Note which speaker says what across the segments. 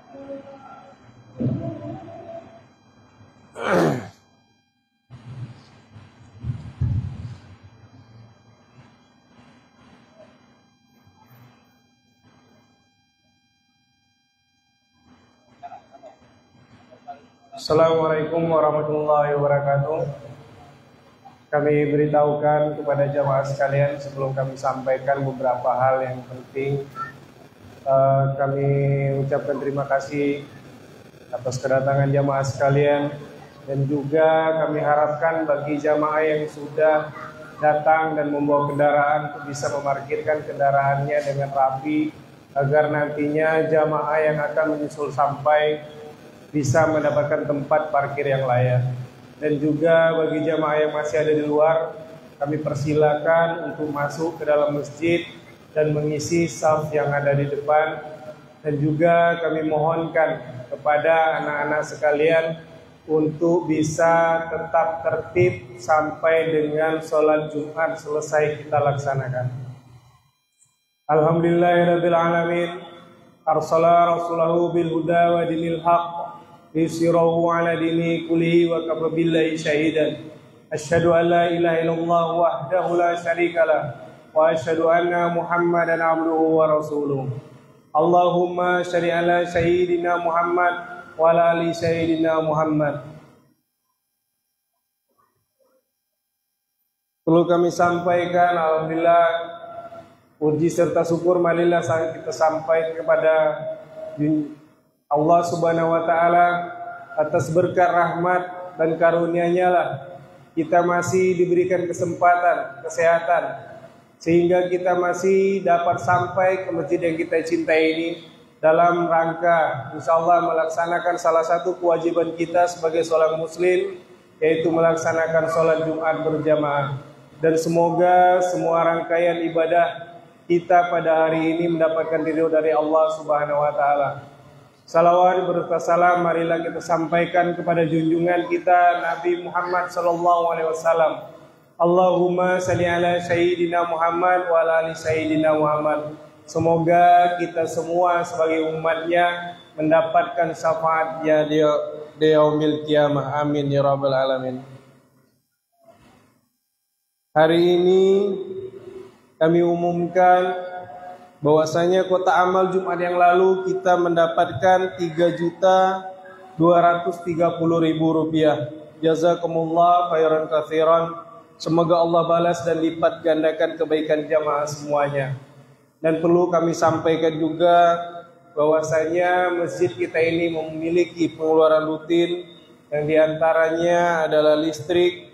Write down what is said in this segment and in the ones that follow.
Speaker 1: Assalamualaikum warahmatullahi wabarakatuh. Kami beritahukan kepada jamaah sekalian sebelum kami sampaikan beberapa hal yang penting. Kami ucapkan terima kasih atas kedatangan jamaah sekalian, dan juga kami harapkan bagi jamaah yang sudah datang dan membawa kendaraan untuk bisa memarkirkan kendaraannya dengan rapi, agar nantinya jamaah yang akan menyusul sampai bisa mendapatkan tempat parkir yang layak. Dan juga bagi jamaah yang masih ada di luar, kami persilakan untuk masuk ke dalam masjid dan mengisi saf yang ada di depan. Dan juga kami mohonkan kepada anak-anak sekalian untuk bisa tetap tertib sampai dengan sholat Jumat selesai kita laksanakan. Alhamdulillahirabbil alamin, arsala rasulahu bil huda wa dinil haqq yusirahu ala dini kullihi wa kafa billahi syahidan. Asyhadu an la ilaha illallah wahdahu la syarika lah wa asyhadu anna Muhammadan abduhu wa rasuluh. Allahumma shalli ala sayyidina Muhammad wa ala ali sayyidina Muhammad. Perlu kami sampaikan, alhamdulillah, puji serta syukur marilah kita sampaikan kepada Allah Subhanahu wa taala atas berkat rahmat dan karunia-Nya lah kita masih diberikan kesempatan, kesehatan, sehingga kita masih dapat sampai ke masjid yang kita cintai ini dalam rangka insyaallah melaksanakan salah satu kewajiban kita sebagai seorang muslim, yaitu melaksanakan sholat Jumat berjamaah. Dan semoga semua rangkaian ibadah kita pada hari ini mendapatkan ridho dari Allah Subhanahu wa taala. Salawat berserta salam marilah kita sampaikan kepada junjungan kita Nabi Muhammad sallallahu alaihi wasallam. Allahumma shalli ala sayyidina Muhammad wa ala ali sayyidina Muhammad. Semoga kita semua sebagai umatnya mendapatkan syafaatnya di yaumil qiyamah. Amin ya rabbal alamin. Hari ini kami umumkan bahwasanya kota amal Jumat yang lalu kita mendapatkan 3.230.000 rupiah. Jazakumullah khairan katsiran. Semoga Allah balas dan lipat gandakan kebaikan jamaah semuanya. Dan perlu kami sampaikan juga bahwasanya masjid kita ini memiliki pengeluaran rutin yang diantaranya adalah listrik,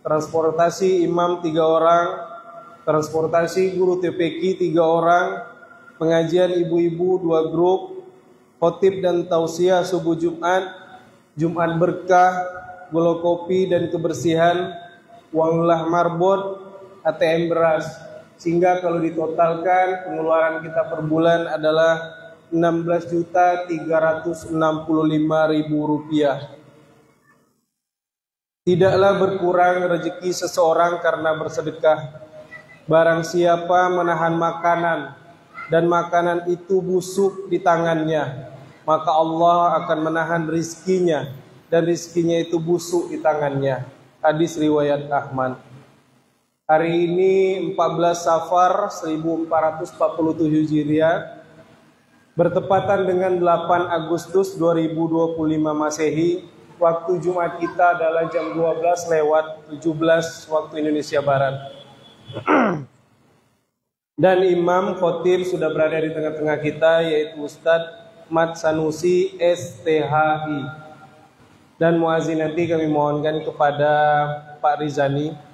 Speaker 1: transportasi imam 3 orang, transportasi guru TPQ 3 orang, pengajian ibu-ibu 2 grup, khotib dan tausiah subuh Jumat, Jumat berkah, gula kopi dan kebersihan, uanglah marbot, ATM beras. Sehingga kalau ditotalkan pengeluaran kita per bulan adalah 16.365.000 rupiah. Tidaklah berkurang rezeki seseorang karena bersedekah. Barang siapa menahan makanan dan makanan itu busuk di tangannya, maka Allah akan menahan rizkinya dan rizkinya itu busuk di tangannya. Hadis riwayat Ahmad. Hari ini 14 Safar 1447 Hijriah bertepatan dengan 8 Agustus 2025 Masehi. Waktu Jumat kita adalah jam 12:17 waktu Indonesia Barat. Dan Imam Khotib sudah berada di tengah-tengah kita, yaitu Ustadz Mat Sanusi STHI. Dan muazin nanti kami mohonkan kepada Pak Rizani.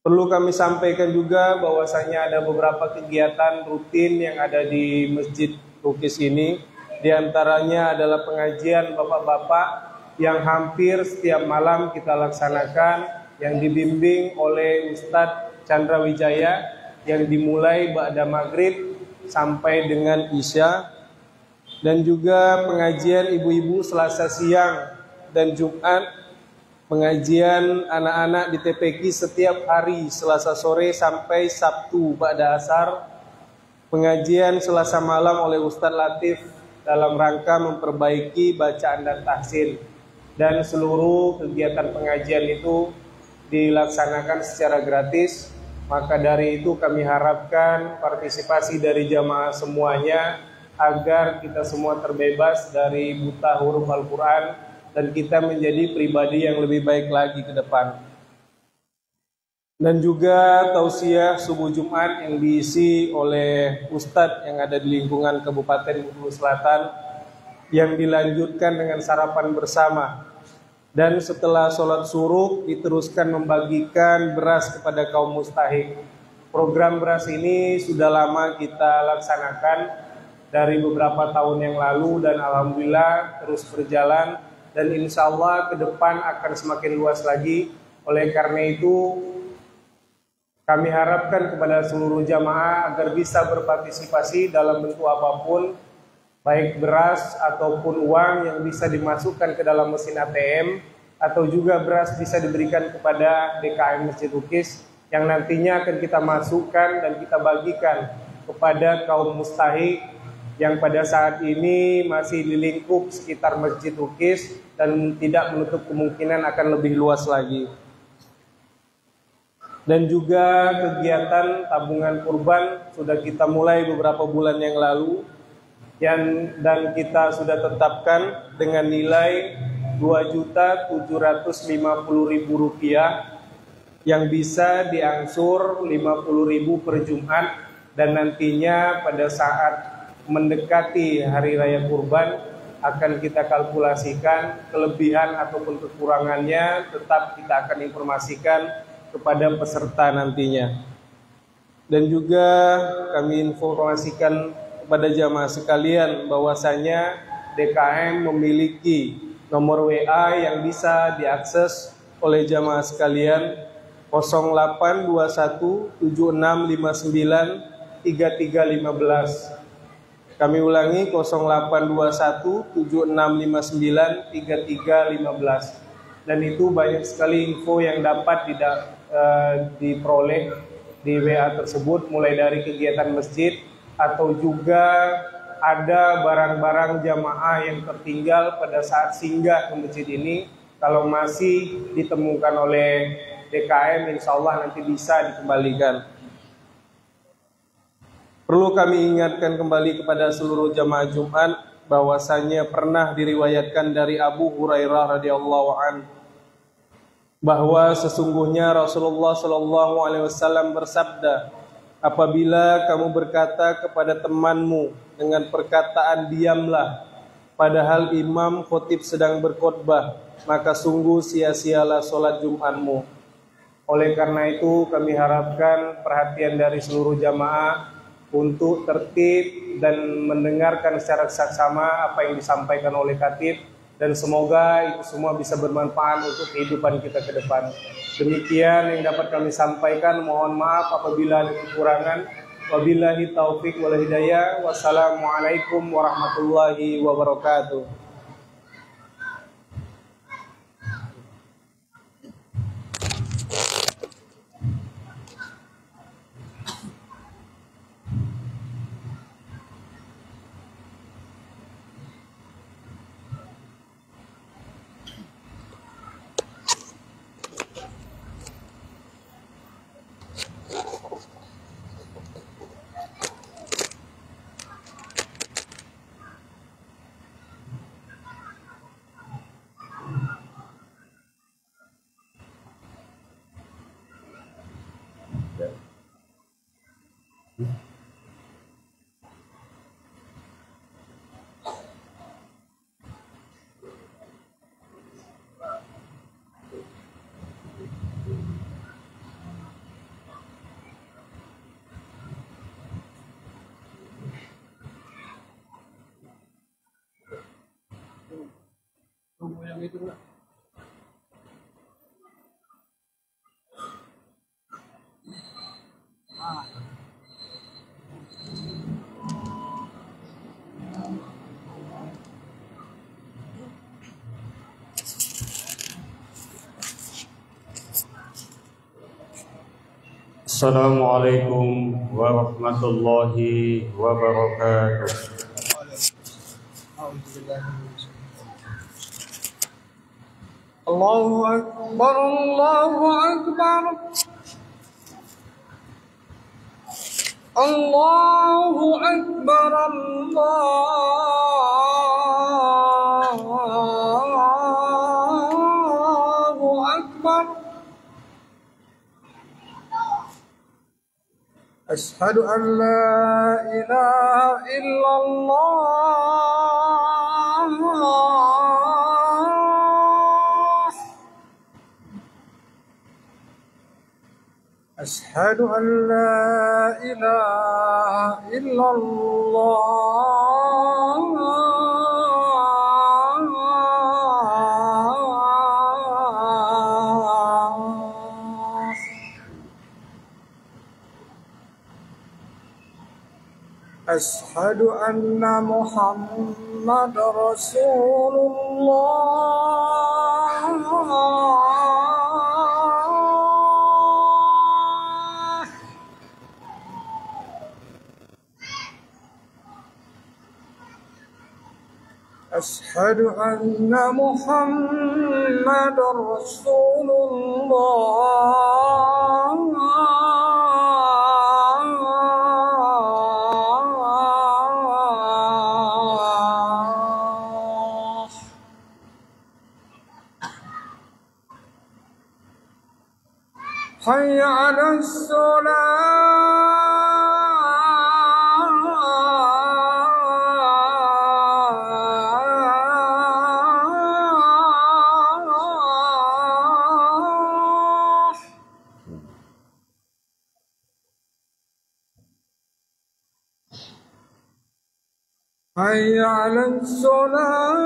Speaker 1: Perlu kami sampaikan juga bahwasanya ada beberapa kegiatan rutin yang ada di Masjid Rukis ini. Di antaranya adalah pengajian bapak-bapak yang hampir setiap malam kita laksanakan, yang dibimbing oleh Ustadz Chandra Wijaya, yang dimulai ba'da maghrib sampai dengan isya. Dan juga pengajian ibu-ibu Selasa siang dan Jumat, pengajian anak-anak di TPQ setiap hari Selasa sore sampai Sabtu ba'da asar, pengajian Selasa malam oleh Ustadz Latif dalam rangka memperbaiki bacaan dan tahsin, dan seluruh kegiatan pengajian itu dilaksanakan secara gratis. Maka dari itu kami harapkan partisipasi dari jamaah semuanya agar kita semua terbebas dari buta huruf Al-Quran dan kita menjadi pribadi yang lebih baik lagi ke depan. Dan juga tausiah subuh Jumat yang diisi oleh Ustadz yang ada di lingkungan Kabupaten Bengkulu Selatan yang dilanjutkan dengan sarapan bersama. Dan setelah sholat suruh diteruskan membagikan beras kepada kaum mustahik. Program beras ini sudah lama kita laksanakan dari beberapa tahun yang lalu dan alhamdulillah terus berjalan dan insya Allah ke depan akan semakin luas lagi. Oleh karena itu kami harapkan kepada seluruh jamaah agar bisa berpartisipasi dalam bentuk apapun, baik beras ataupun uang yang bisa dimasukkan ke dalam mesin ATM, atau juga beras bisa diberikan kepada DKM Masjid Ukis yang nantinya akan kita masukkan dan kita bagikan kepada kaum mustahik yang pada saat ini masih di lingkup sekitar Masjid Ukis dan tidak menutup kemungkinan akan lebih luas lagi. Dan juga kegiatan tabungan kurban sudah kita mulai beberapa bulan yang lalu dan kita sudah tetapkan dengan nilai Rp2.750.000 yang bisa diangsur 50.000 per Jumat, dan nantinya pada saat mendekati hari raya kurban akan kita kalkulasikan kelebihan ataupun kekurangannya, tetap kita akan informasikan kepada peserta nantinya. Dan juga kami informasikan kepada jamaah sekalian bahwasanya DKM memiliki nomor WA yang bisa diakses oleh jamaah sekalian 082176593315. Kami ulangi 082176593315. Dan itu banyak sekali info yang dapat diperoleh di WA tersebut, mulai dari kegiatan masjid atau juga ada barang-barang jamaah yang tertinggal pada saat singgah ke masjid ini. Kalau masih ditemukan oleh DKM, insya Allah nanti bisa dikembalikan. Perlu kami ingatkan kembali kepada seluruh jamaah Jumat bahwasanya pernah diriwayatkan dari Abu Hurairah radhiyallahu anhu bahwa sesungguhnya Rasulullah Shallallahu Alaihi Wasallam bersabda, apabila kamu berkata kepada temanmu dengan perkataan diamlah, padahal imam khotib sedang berkhotbah, maka sungguh sia-sialah sholat Jumatmu. Oleh karena itu kami harapkan perhatian dari seluruh jamaah untuk tertib dan mendengarkan secara saksama apa yang disampaikan oleh khatib, dan semoga itu semua bisa bermanfaat untuk kehidupan kita ke depan. Demikian yang dapat kami sampaikan. Mohon maaf apabila ada kekurangan. Wabillahi taufik wal hidayah. Wassalamualaikum warahmatullahi wabarakatuh. Yang itu enggak.
Speaker 2: Assalamualaikum warahmatullahi wabarakatuh. Allahu Akbar, Allahu Akbar, Allahu Akbar, Allahu Akbar. Ashhadu an la ilaha illallah. Ashhadu an la ilaha illallah. Ashhadu anna Muhammadar Rasulullah. Ashhadu anna Muhammadar Rasulullah. Hayya 'alas salah. Hayya 'alas salah.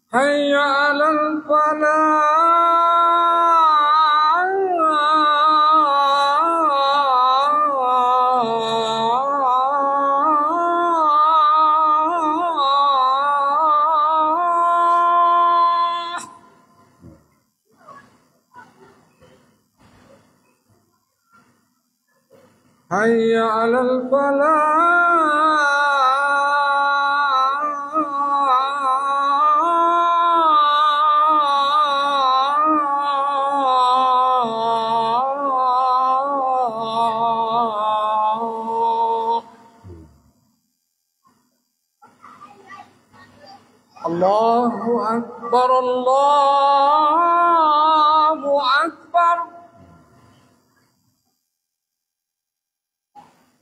Speaker 2: Hayya 'alal falah. Hayya 'alal falah. Allahu Akbar, Allahu Akbar.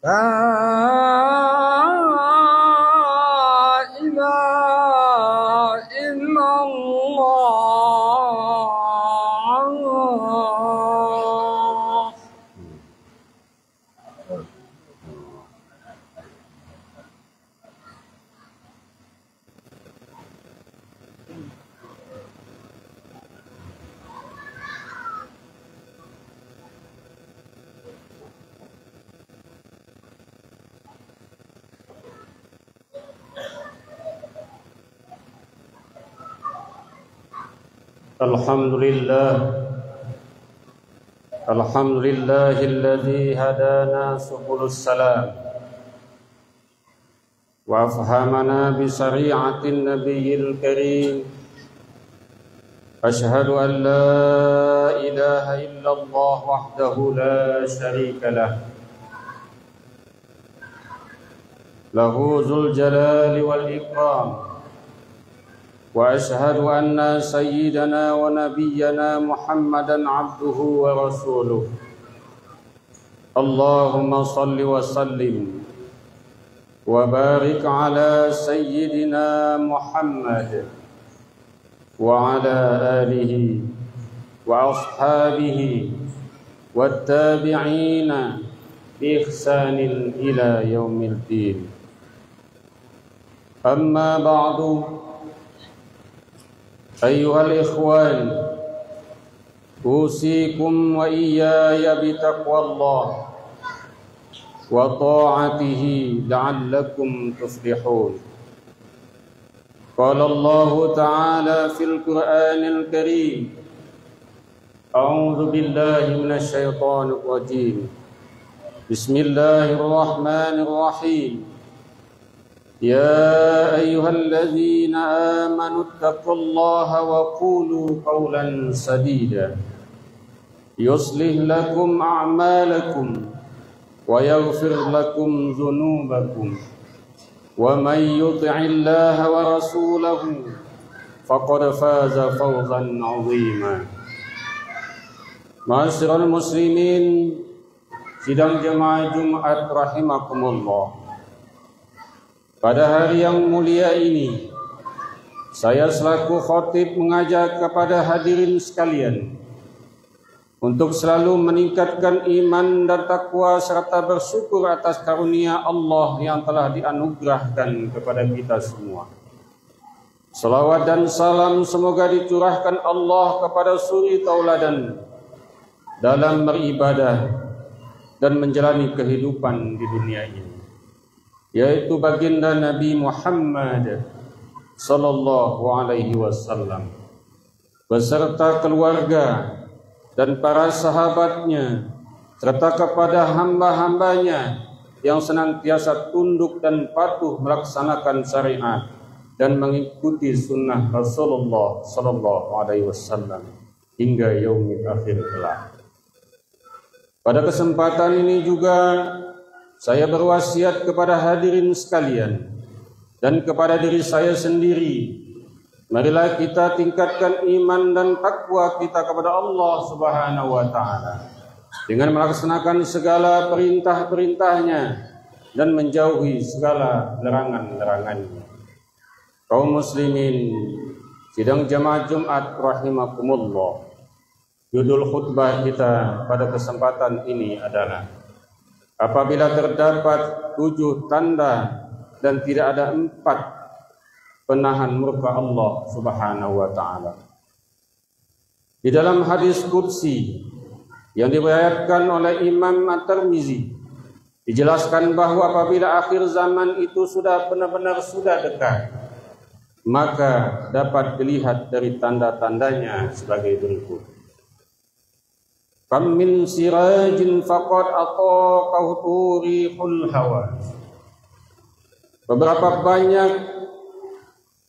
Speaker 2: La ilaha illallah.
Speaker 3: Alhamdulillahilladzi hadana subulus salam wa afhamana bi syari'atin nabiyil karim. Ashhadu an la ilaha illallah wahdahu la syarika lah, lahu dzul jalali wal ikram. Wa ashhadu anna sayyidana wa nabiyyana Muhammadan abduhu wa rasuluh. Allahumma salli wa sallim wa barik ala sayyidina Muhammad wa ala alihi wa ashabihi wat tabi'ina bi ihsanin ila yaumil din. Amma ba'du, ayyuhal ikhwan, usikum wa iyaya bitaqwallah. وطاعته لعلكم تفلحون. قال الله تعالى في القرآن الكريم: أعوذ بالله من الشيطان الرجيم. بسم الله الرحمن الرحيم. يا أيها الذين آمنوا اتقوا الله وقولوا قولا سديدا يصلح لكم أعمالكم ويغفر لكم ذنوبكم ومن يطع الله ورسوله فقد فاز فوزا عظيما. Ma'asyiral muslimin, sidang jemaah Jumat rahimakumullah. Pada hari yang mulia ini, saya selaku khatib mengajak kepada hadirin sekalian untuk selalu meningkatkan iman dan takwa serta bersyukur atas karunia Allah yang telah dianugerahkan kepada kita semua. Salawat dan salam semoga dicurahkan Allah kepada suri tauladan dalam beribadah dan menjalani kehidupan di dunia ini, yaitu baginda Nabi Muhammad sallallahu alaihi wasallam beserta keluarga dan para sahabatnya, serta kepada hamba-hambanya yang senantiasa tunduk dan patuh melaksanakan syariat dan mengikuti sunnah Rasulullah sallallahu alaihi wasallam hingga yaumil akhir kelak. Pada kesempatan ini juga saya berwasiat kepada hadirin sekalian dan kepada diri saya sendiri, marilah kita tingkatkan iman dan takwa kita kepada Allah Subhanahu wa taala dengan melaksanakan segala perintah-perintahnya dan menjauhi segala larangan-larangannya. Kaum muslimin, sidang jemaah Jumat rahimakumullah. Judul khutbah kita pada kesempatan ini adalah apabila terdapat 7 tanda dan tidak ada 4 penahan murka Allah Subhanahu wa taala. Di dalam hadis qudsi yang diriwayatkan oleh Imam At-Tirmizi dijelaskan bahwa apabila akhir zaman itu sudah benar-benar sudah dekat, maka dapat dilihat dari tanda-tandanya sebagai berikut. Kam min sirajin faqad ataqahu turihul hawa. Beberapa banyak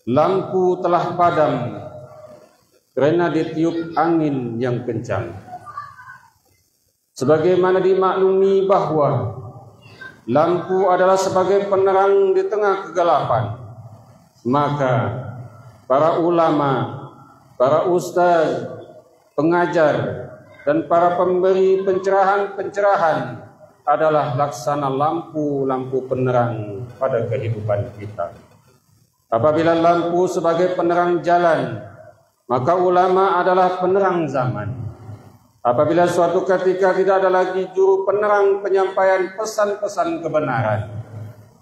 Speaker 3: lampu telah padam karena ditiup angin yang kencang. Sebagaimana dimaklumi bahwa lampu adalah sebagai penerang di tengah kegelapan, maka para ulama, para ustaz, pengajar, dan para pemberi pencerahan-pencerahan adalah laksana lampu-lampu penerang pada kehidupan kita. Apabila lampu sebagai penerang jalan, maka ulama adalah penerang zaman. Apabila suatu ketika tidak ada lagi juru penerang penyampaian pesan-pesan kebenaran,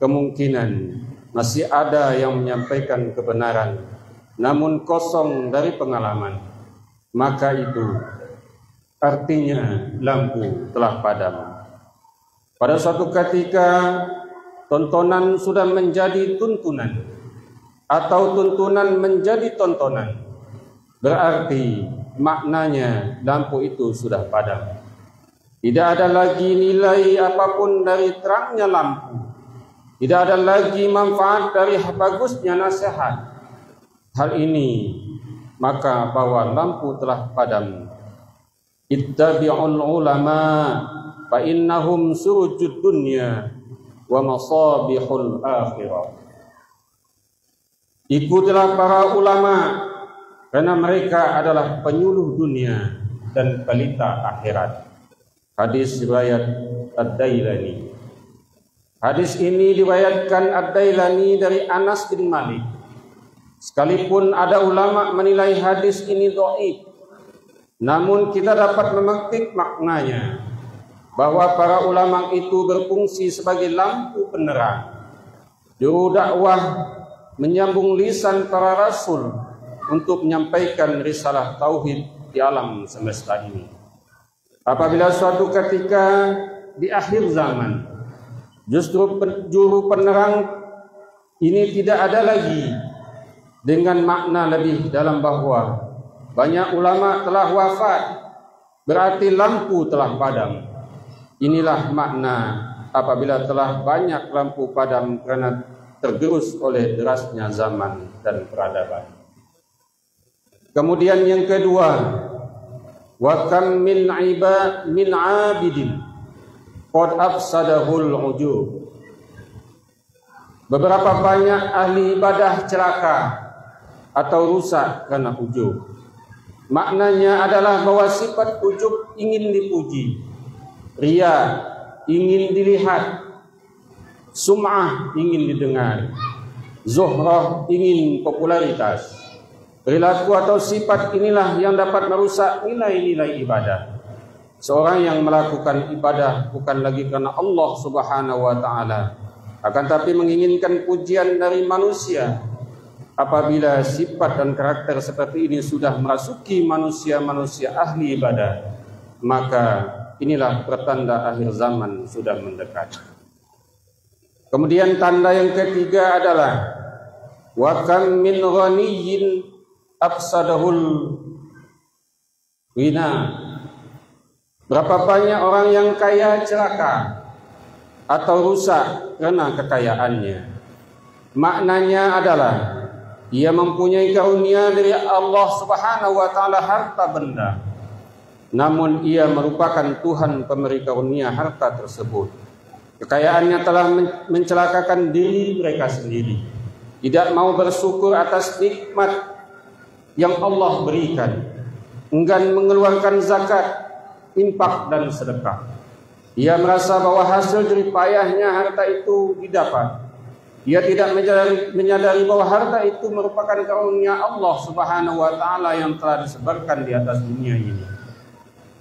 Speaker 3: kemungkinan masih ada yang menyampaikan kebenaran namun kosong dari pengalaman, maka itu artinya lampu telah padam. Pada suatu ketika tontonan sudah menjadi tuntunan atau tuntunan menjadi tontonan, berarti maknanya lampu itu sudah padam. Tidak ada lagi nilai apapun dari terangnya lampu. Tidak ada lagi manfaat dari bagusnya nasihat. Hal ini maka bahwa lampu telah padam. Ittabi'ul ulama fa innahum surujud dunya wa masabihul akhirah. Ikutilah para ulama karena mereka adalah penyuluh dunia dan pelita akhirat. Hadis riwayat Ad-Dailani. Hadis ini diriwayatkan Ad-Dailani dari Anas bin Malik. Sekalipun ada ulama menilai hadis ini dhaif, namun kita dapat memetik maknanya bahwa para ulama itu berfungsi sebagai lampu penerang. Juru dakwah menyambung lisan para rasul untuk menyampaikan risalah tauhid di alam semesta ini. Apabila suatu ketika di akhir zaman Justru juru penerang ini tidak ada lagi dengan makna lebih dalam bahwa banyak ulama telah wafat, berarti lampu telah padam. Inilah makna apabila telah banyak lampu padam karena tergerus oleh derasnya zaman dan peradaban. Kemudian yang kedua, wa kam min abidin qad afsadahul ujub. Beberapa banyak ahli ibadah celaka atau rusak karena ujub. Maknanya adalah bahwa sifat ujub ingin dipuji, riya ingin dilihat, sum'ah ingin didengar, zuhrah ingin popularitas. Perilaku atau sifat inilah yang dapat merusak nilai-nilai ibadah. Seorang yang melakukan ibadah bukan lagi karena Allah Subhanahu wa taala, akan tapi menginginkan pujian dari manusia. Apabila sifat dan karakter seperti ini sudah merasuki manusia-manusia ahli ibadah, maka inilah pertanda akhir zaman sudah mendekat. Kemudian tanda yang ketiga adalah wa kam min ghaniyyin afsadahul ghina. Berapa banyak orang yang kaya celaka atau rusak karena kekayaannya. Maknanya adalah ia mempunyai karunia dari Allah Subhanahu wa taala harta benda, namun ia merupakan Tuhan pemberi karunia harta tersebut. Kekayaannya telah mencelakakan diri mereka sendiri, tidak mau bersyukur atas nikmat yang Allah berikan, enggan mengeluarkan zakat, infak dan sedekah. Ia merasa bahwa hasil jerih payahnya harta itu didapat. Ia tidak menyadari bahwa harta itu merupakan karunia Allah Subhanahu wa taala yang telah disebarkan di atas dunia ini.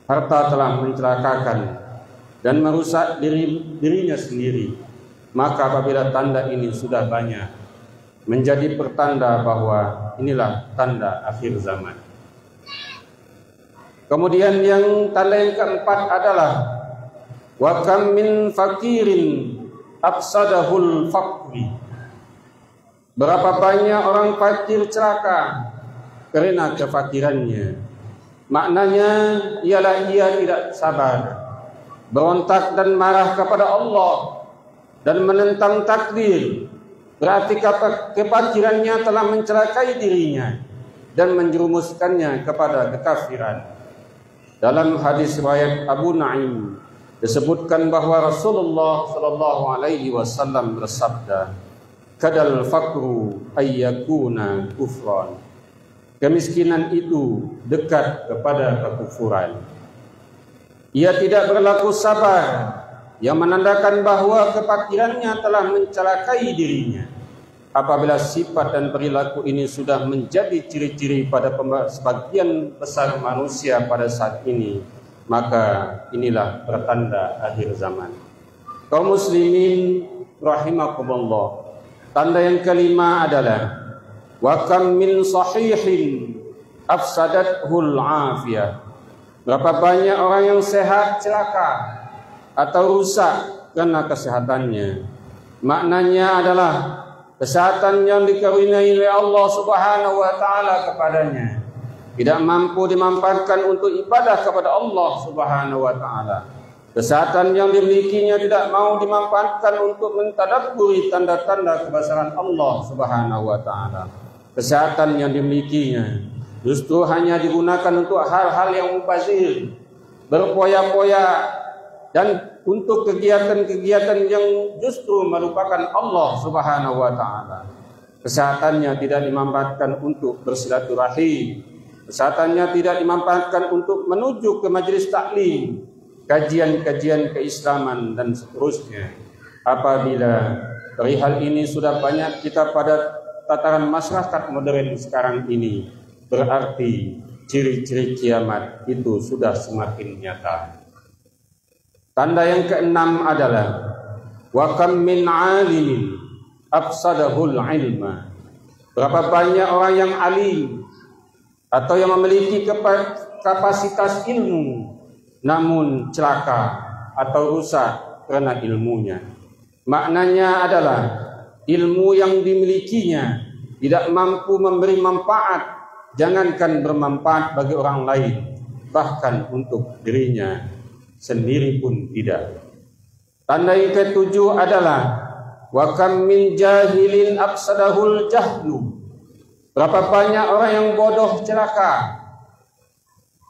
Speaker 3: Harta telah mencelakakan dan merusak dirinya sendiri. Maka apabila tanda ini sudah banyak, menjadi pertanda bahwa inilah tanda akhir zaman. Kemudian yang tanda yang keempat adalah wa kam min fakirin afsadahul faqri. Berapa banyak orang fakir celaka karena kefakirannya. Maknanya ialah ia tidak sabar, berontak dan marah kepada Allah dan menentang takdir. Berarti kefakirannya telah mencelakai dirinya dan menjerumuskannya kepada kekafiran. Dalam hadis riwayat Abu Naim disebutkan bahwa Rasulullah sallallahu alaihi wasallam bersabda, "Kadal faqru ayyakuna kufran." Kemiskinan itu dekat kepada kekufuran. Ia tidak berlaku sabar, yang menandakan bahwa kefakirannya telah mencelakai dirinya. Apabila sifat dan perilaku ini sudah menjadi ciri-ciri pada sebagian besar manusia pada saat ini, maka inilah pertanda akhir zaman. Kaum muslimin rahimakumullah, tanda yang kelima adalah wa kam min sahihin afsadathul afiyah. Berapa banyak orang yang sehat celaka atau rusak karena kesehatannya. Maknanya adalah kesehatan yang dikaruniai oleh Allah Subhanahu wa taala kepadanya tidak mampu dimanfaatkan untuk ibadah kepada Allah Subhanahu wa taala. Kesehatan yang dimilikinya tidak mau dimanfaatkan untuk mentadabburi tanda-tanda kebesaran Allah Subhanahu wa taala. Kesehatan yang dimilikinya justru hanya digunakan untuk hal-hal yang mubazir, berpoya-poya, dan untuk kegiatan-kegiatan yang justru merupakan Allah Subhanahu wa taala. Kesehatannya tidak dimanfaatkan untuk bersilaturahim, kesehatannya tidak dimanfaatkan untuk menuju ke majelis taklim, kajian-kajian keislaman dan seterusnya. Apabila perihal ini sudah banyak kita pada tataran masyarakat modern sekarang ini, berarti ciri-ciri kiamat itu sudah semakin nyata. Tanda yang keenam adalah wa kam min alimin afsadahul ilma. Berapa banyak orang yang alim atau yang memiliki kapasitas ilmu namun celaka atau rusak karena ilmunya. maknanya adalah ilmu yang dimilikinya tidak mampu memberi manfaat, jangankan bermanfaat bagi orang lain, bahkan untuk dirinya sendiri pun tidak. Tanda yang ketujuh adalah wa kam min jahilin afsadahul jahlu. Berapa banyak orang yang bodoh celaka,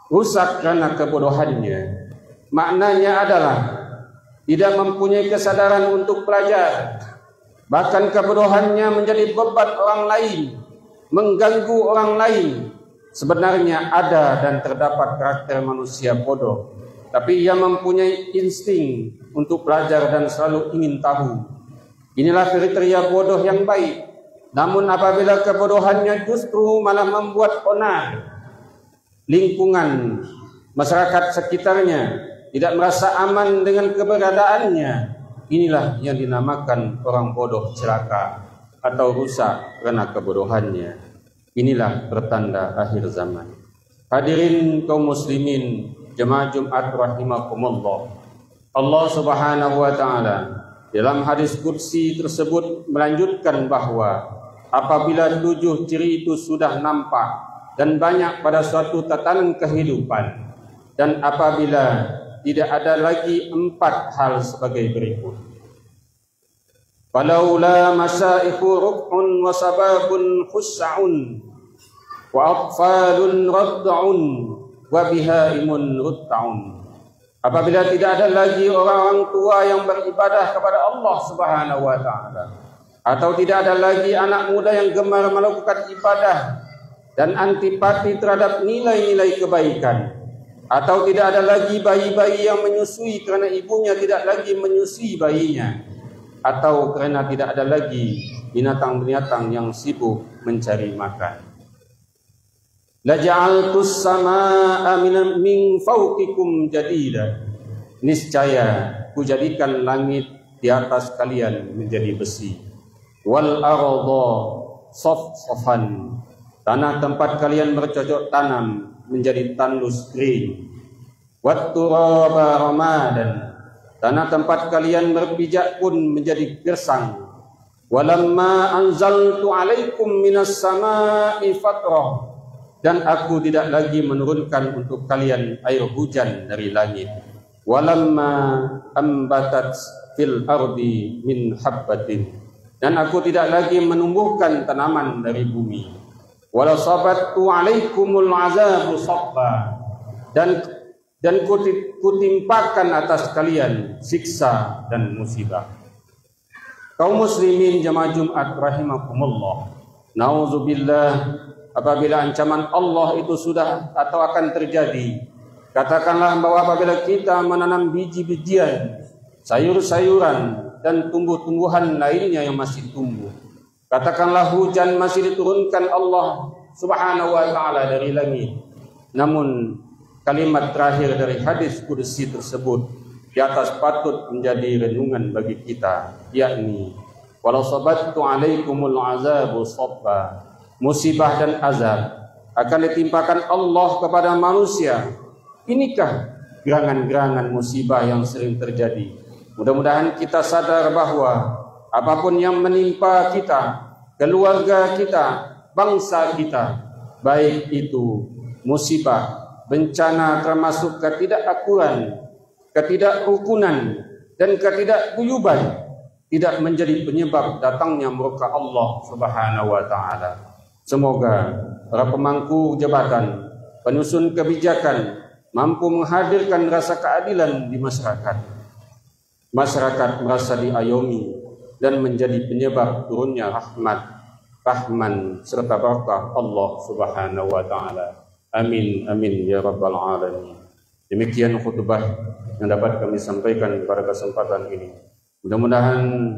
Speaker 3: rusak karena kebodohannya. Maknanya adalah tidak mempunyai kesadaran untuk belajar, bahkan kebodohannya menjadi beban orang lain, mengganggu orang lain. Sebenarnya ada dan terdapat karakter manusia bodoh, tapi ia mempunyai insting untuk belajar dan selalu ingin tahu. Inilah kriteria bodoh yang baik. Namun apabila kebodohannya justru malah membuat onar lingkungan, masyarakat sekitarnya tidak merasa aman dengan keberadaannya, inilah yang dinamakan orang bodoh celaka atau rusak karena kebodohannya. Inilah pertanda akhir zaman. Hadirin kaum muslimin jemaah Jumat rahimakumullah. Allah Subhanahu wa taala dalam hadis qudsi tersebut melanjutkan bahwa apabila 7 ciri itu sudah nampak dan banyak pada suatu tatanan kehidupan, dan apabila tidak ada lagi 4 hal sebagai berikut. Falaula masaihu rub'un wa sababun khus'un wa atfalun rad'un wa bihaimun rutta'un. Apabila tidak ada lagi orang-orang tua yang beribadah kepada Allah Subhanahu wa taala, atau tidak ada lagi anak muda yang gemar melakukan ibadah dan antipati terhadap nilai-nilai kebaikan, atau tidak ada lagi bayi-bayi yang menyusui karena ibunya tidak lagi menyusui bayinya, atau karena tidak ada lagi binatang-binatang yang sibuk mencari makan. La ja'altus samaa'a min fawqikum jadida. Niscaya kujadikan langit di atas kalian menjadi besi. Wal arda safsafan. Tanah tempat kalian bercocok tanam menjadi tandus kering. Wat turaba ramadan. Tanah tempat kalian berpijak pun menjadi gersang. Walamma anzaltu alaikum minas samaa'i fatrah. Dan aku tidak lagi menurunkan untuk kalian air hujan dari langit. Walamma ambatat fil ardi min habbatin. Dan aku tidak lagi menumbuhkan tanaman dari bumi. Wala sabattu alaikumul azabu sabba. Dan kutimpakan atas kalian siksa dan musibah. Kaum muslimin jemaah Jumat rahimakumullah. Nauzubillah, apabila ancaman Allah itu sudah atau akan terjadi, katakanlah bahwa apabila kita menanam biji-bijian, sayur-sayuran dan tumbuh-tumbuhan lainnya yang masih tumbuh, katakanlah hujan masih diturunkan Allah Subhanahu wa taala dari langit, namun kalimat terakhir dari hadis qudsi tersebut di atas patut menjadi renungan bagi kita, yakni walau sabattu alaikumul azabu sabba. Musibah dan azab akan ditimpakan Allah kepada manusia. Inikah gerangan-gerangan musibah yang sering terjadi. Mudah-mudahan kita sadar bahwa apapun yang menimpa kita, keluarga kita, bangsa kita, baik itu musibah, bencana termasuk ketidakakuran, ketidakrukunan dan ketidakguyuban, tidak menjadi penyebab datangnya murka Allah Subhanahu wa taala. Semoga para pemangku jabatan, penyusun kebijakan mampu menghadirkan rasa keadilan di masyarakat. Masyarakat merasa diayomi dan menjadi penyebab turunnya rahman serta barakah Allah Subhanahu wa taala. Amin amin ya rabbal alamin. Demikian khutbah yang dapat kami sampaikan pada kesempatan ini. Mudah-mudahan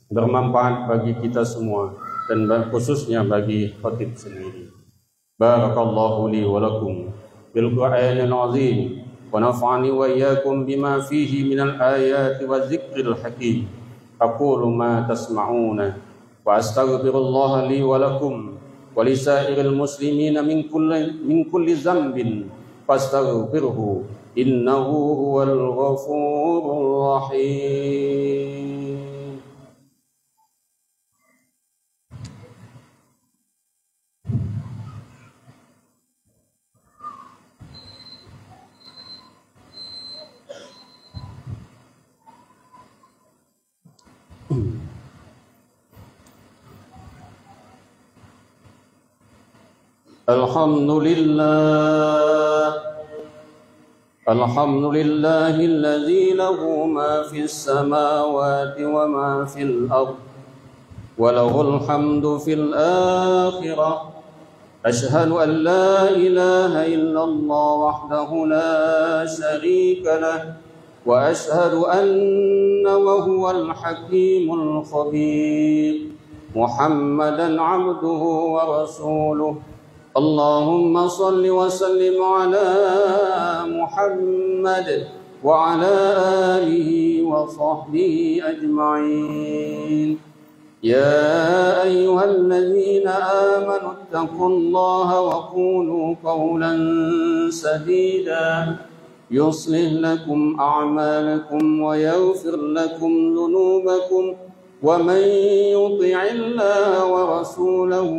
Speaker 3: bermanfaat bagi kita semua dan khususnya bagi khatib sendiri. Barakallahu li wa lakum bil Qur'anil azim wa nafa'ani wa iyyakum bima fihi minal ayati wa dzikril hakim. Aqulu ma tasma'una wa astaghfirullah li wa lakum wa lisairil muslimina min kulli dzambin fastaghfirhu innahu huwal ghafurur rahim. الحمد لله الذي له ما في السماوات وما في الأرض وله الحمد في الآخرة. أشهد أن لا إله إلا الله وحده لا شريك له وأشهد أن وهو الحكيم الخبير محمدا عبده ورسوله. اللهم صل وسلم على محمد وعلى آله وصحبه أجمعين. يا أيها الذين آمنوا اتقوا الله وقولوا قولا سديدا يصلح لكم أعمالكم ويغفر لكم ذنوبكم ومن يطع الله ورسوله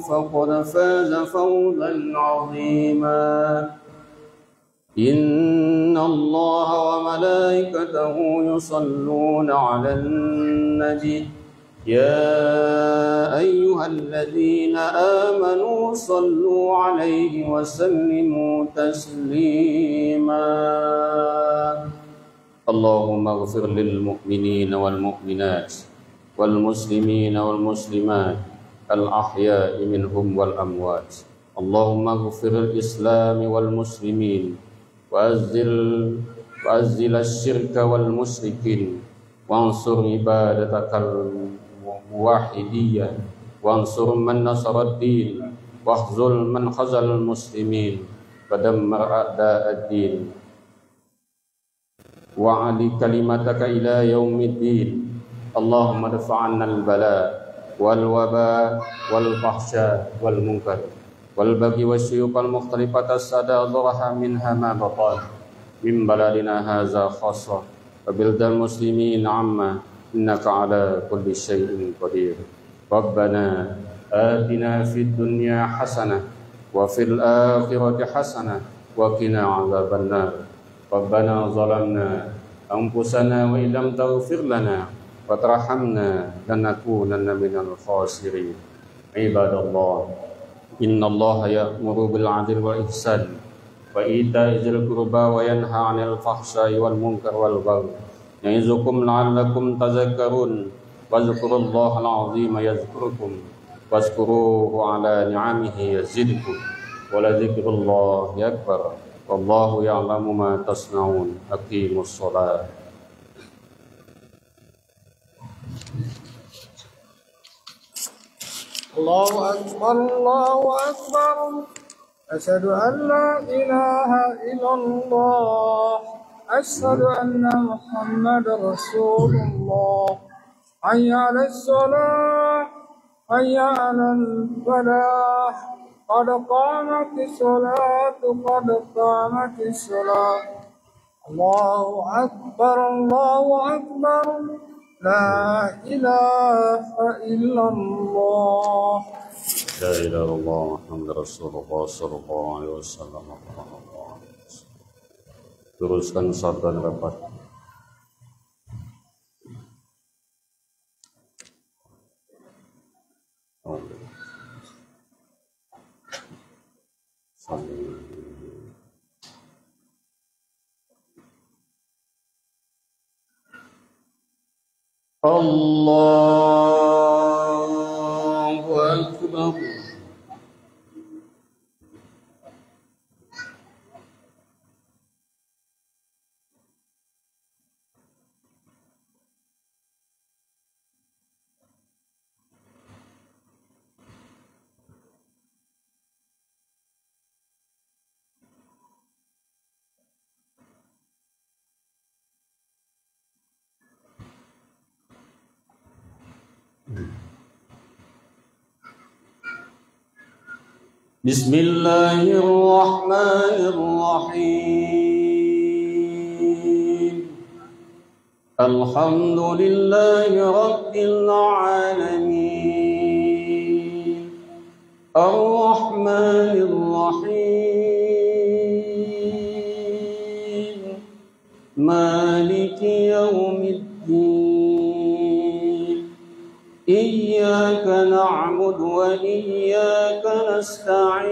Speaker 3: فقد فاز فوزا عظيما. إن الله وملائكته يصلون على النبي يا أيها الذين آمنوا صلوا عليه وسلموا تسليما. اللهم اغفر للمؤمنين والمؤمنات والمسلمين والمسلمات الأحياء منهم والأموات. اللهم اغفر الإسلام والمسلمين وأزل الشرك والمشركين وانصر عبادتك الموحدين وانصر من نصر الدين واخذل من خذل المسلمين ودمر أعداء الدين وعلي كلمتك إلى يوم الدين. اللهم ادفع عنا البلاء والوباء والفحشاء والمنكر والبغي والشيوخ المختلفة السادة ظهرها منها ما بطن من بلدنا هذا خاصة وبلد المسلمين عامة إنك على كل شيء قدير. ربنا آتنا في الدنيا حسنة وفي الآخرة حسنة وقنا عذاب النار. ربنا ظلمنا أنفسنا وإن لم تغفر لنا وترحمنا لنكونن من الخاسرين. عباد الله إن الله يأمر بالعدل والإحسان وإيتاء ذي القربى وينهى عن الفحشاء والمنكر والبغي يعظكم لعلكم تذكرون. واذكروا الله العظيم يذكركم واذكروه على نعمه يزدكم ولذكر الله أكبر والله يعلم ما تصنعون. أقيموا الصلاة.
Speaker 2: الله أكبر الله أكبر. أشهد أن لا إله إلا الله. أشهد أن محمد رسول الله. حي على الصلاة حي على الفلاح. قد قامت الصلاة قد قامت الصلاة. الله أكبر الله أكبر. لا إله إلا الله.
Speaker 3: لا إله إلا الله محمد رسول الله صلى الله عليه وسلم. Teruskan sabda rapat. Allahu Akbar. Bismillahirrahmanirrahim. Alhamdulillahi rabbil alamin. Ar-Rahmanir Rahim. Maliki yaumiddin. إياك نعبد وإياك نستعين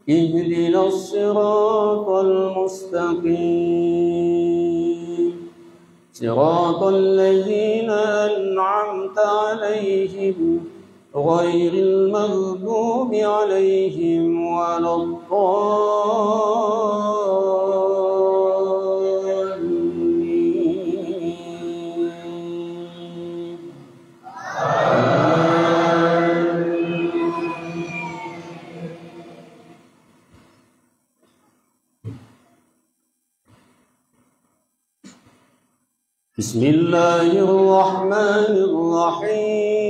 Speaker 3: اهدنا الصراط المستقيم صراط الذين أنعمت عليهم غير المغضوب عليهم ولا الضالين. بسم الله الرحمن الرحيم.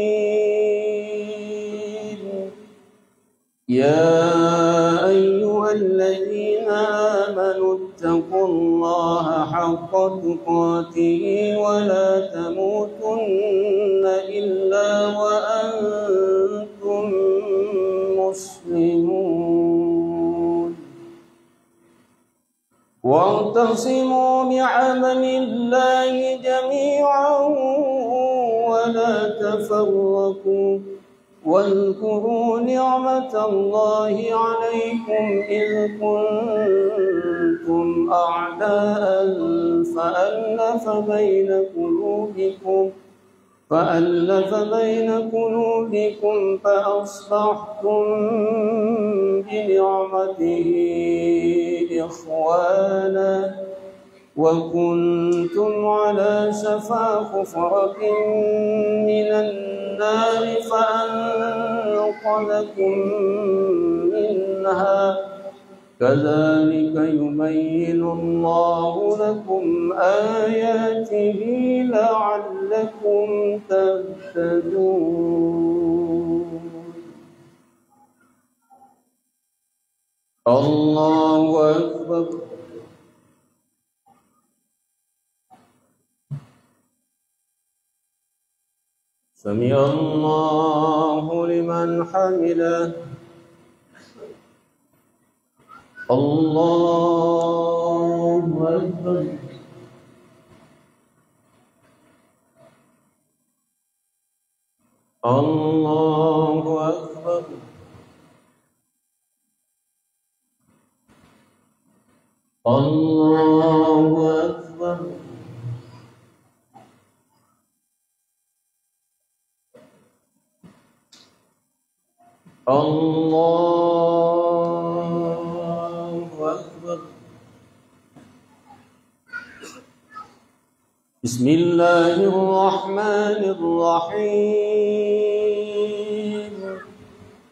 Speaker 3: يا أيها الذين آمنوا اتقوا الله حق تقاته ولا تموتن إلا وأنتم مسلمون واعتصموا بعمل الله جميعا ولا تفرقوا واذكروا نعمة الله عليكم إذ كنتم أعداء فألف بين قلوبكم فأصبحتم بنعمته إخوانا وكنتم على شفا حفرة من النار فأنقذكم منها كذلك يبين الله لكم آياته لعلكم تهتدون. الله أكبر. سمع الله لمن حمده. الله أكبر. الله أكبر. الله أكبر. الله أكبر. بسم الله الرحمن الرحيم.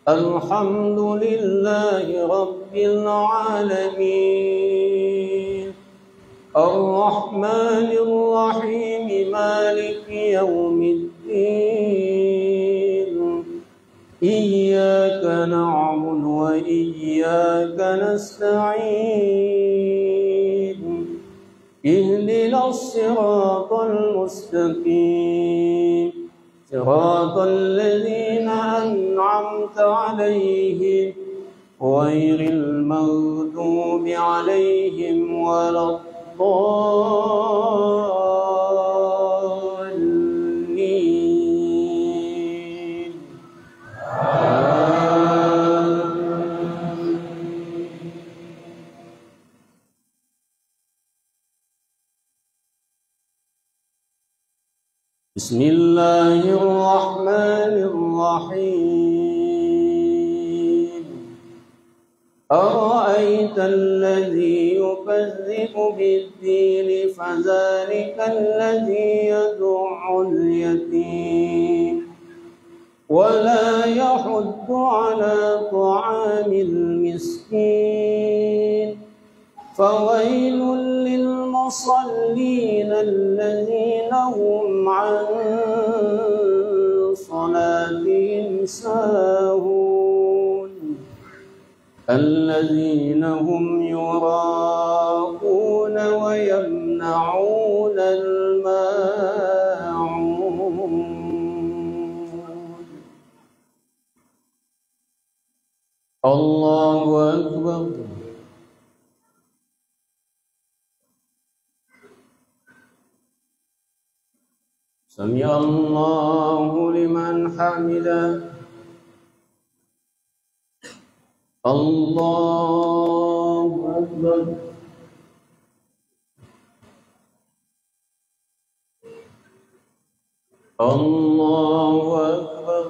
Speaker 3: الحمد لله رب العالمين الرحمن الرحيم مالك يوم الدين إياك نعبد وإياك نستعين اهدنا الصراط المستقيم صراط الذين أنعمت عليهم غير المغضوب عليهم ولا الضالين. بسم الله الرحمن الرحيم. أرأيت الذي يكذب بالدين فذلك الذي يدع اليتيم ولا يحض على طعام المسكين فويل للمصلين الذين هم عن صلاتهم ساهون الذين هم يراءون ويمنعون الماعون. الله أكبر. سمع الله لمن حمده الله أكبر الله أكبر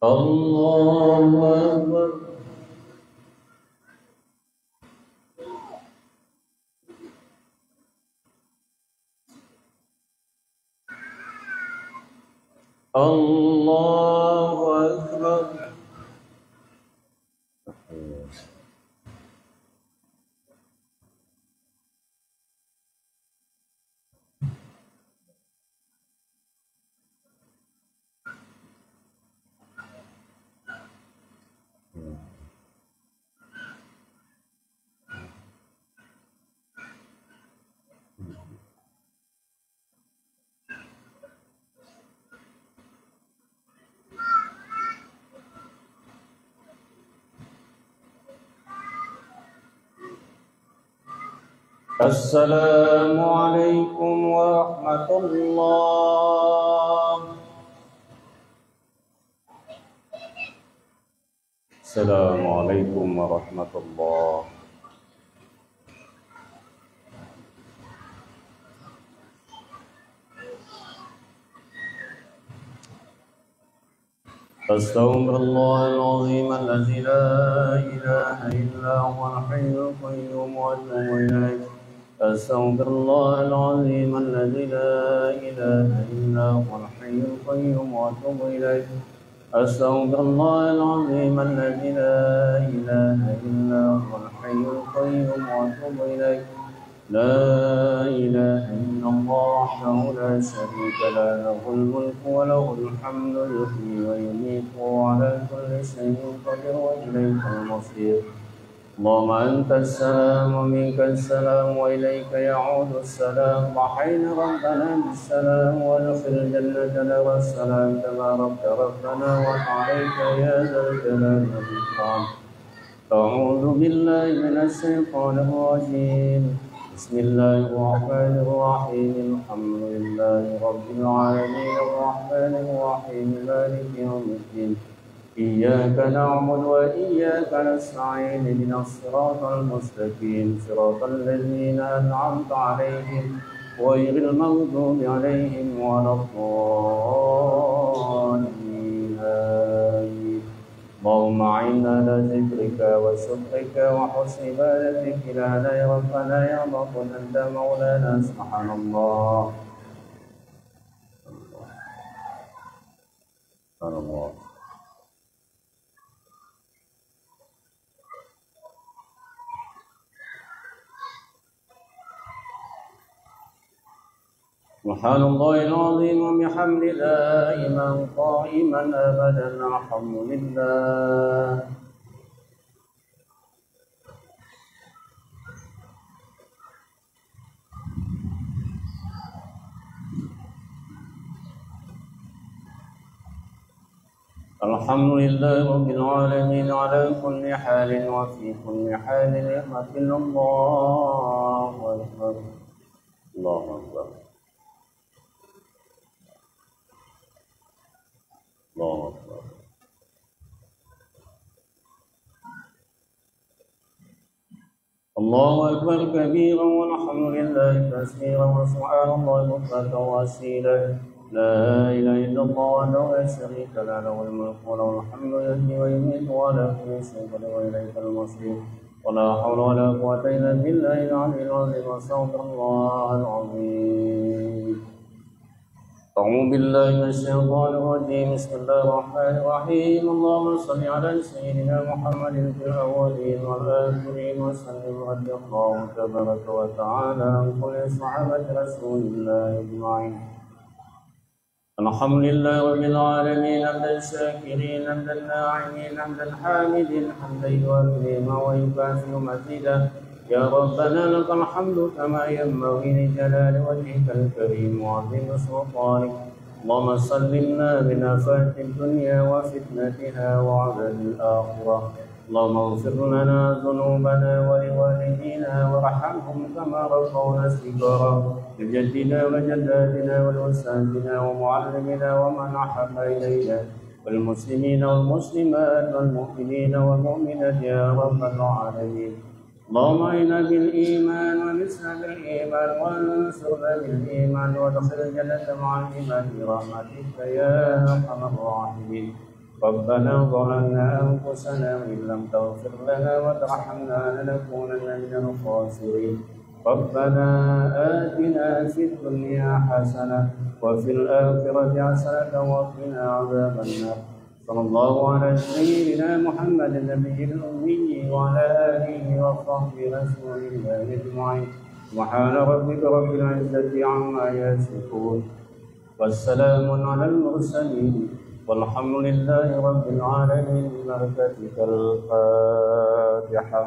Speaker 3: الله أكبر الله أكبر السلام عليكم ورحمة الله. السلام عليكم ورحمة الله. أستغفر الله العظيم الذي لا إله إلا هو الحي القيوم وأتوب إليه. أستغفر الله العظيم الذي لا إله إلا هو الحي القيوم وأتوب إليه. أستغفر الله العظيم الذي لا إله إلا هو الحي القيوم وأتوب إليه. لا إله إلا الله وحده لا شريك له له الملك وله الحمد يحيي ويميت وعلى كل شيء قدير وإليك المصير. اللهم أنت السلام ومنك السلام وإليك يعود السلام. ضحينا ربنا بالسلام وادخل الجنة دار السلام. تبارك ربنا وتعاليك يا ذا الجلال والإكرام. أعوذ بالله من الشيطان الرجيم. بسم الله الرحمن الرحيم. الحمد لله رب العالمين الرحمن الرحيم مالك يوم الدين. إياك نعبد وإياك نستعين. اهدنا الصراط المستقيم صراط الذين أنعمت عليهم غير المغضوب عليهم ولا الضالين. اللهم أعنا على ذكرك وشكرك وحسن عبادتك. لا يا ربنا يا رب أنت مولانا. سبحان الله سبحان الله. سبحان الله العظيم وبحمد دائما قائما أبدا. الحمد لله. الحمد لله رب العالمين على كل حال وفي كل حال. نعمة الله أكبر الله أكبر الله أكبر. الله أكبر كبيرا والحمد لله كثيرا وسبحان الله بكرة وأصيلا. لا إله إلا الله وحده لا شريك له له الملك وله الحمد يحيي ويميت وعلى كل شيء قدير وإليك المصير. ولا حول ولا قوة إلا بالله العلي العظيم. واستغفر الله العظيم. أعوذ بالله من الشيطان الرجيم. بسم الله الرحمن الرحيم. اللهم صل على سيدنا محمد في الأولين والآخرين وسلم رضي الله تبارك وتعالى عن كل صحابة رسول الله أجمعين. الحمد لله رب العالمين. حمدا الشاكرين حمدا الناعمين حمدا الحامدين حمدا يوافي ما ويكافئ مزيدا. يا ربنا لك الحمد كما ينبغي لجلال وجهك الكريم وعظيم سلطانك. اللهم سلمنا من آفات الدنيا وفتنتها وعذاب الآخرة. اللهم اغفر لنا ذنوبنا ولوالدينا وارحمهم كما ربونا صغارا لجدنا وجداتنا ولأستاذنا ومعلمنا ومن أحب إلينا والمسلمين والمسلمات والمؤمنين والمؤمنات يا رب العالمين. اللهم إنا بالإيمان ونسنا بالإيمان وانصرنا بالإيمان وادخل الجنة مع الإيمان برحمتك يا أرحم الراحمين. ربنا ظلمنا أنفسنا وإن لم تغفر لنا وترحمنا لنكونن من الخاسرين. ربنا آتنا في الدنيا حسنة وفي الآخرة حسنة وقنا عذاب النار. صلى الله على سيدنا محمد النبي الأمي وعلى آله وصحبه رسول الله أجمعين. سبحان ربك رب العزة عما يصفون والسلام على المرسلين والحمد لله رب العالمين. بركتك الفاتحة.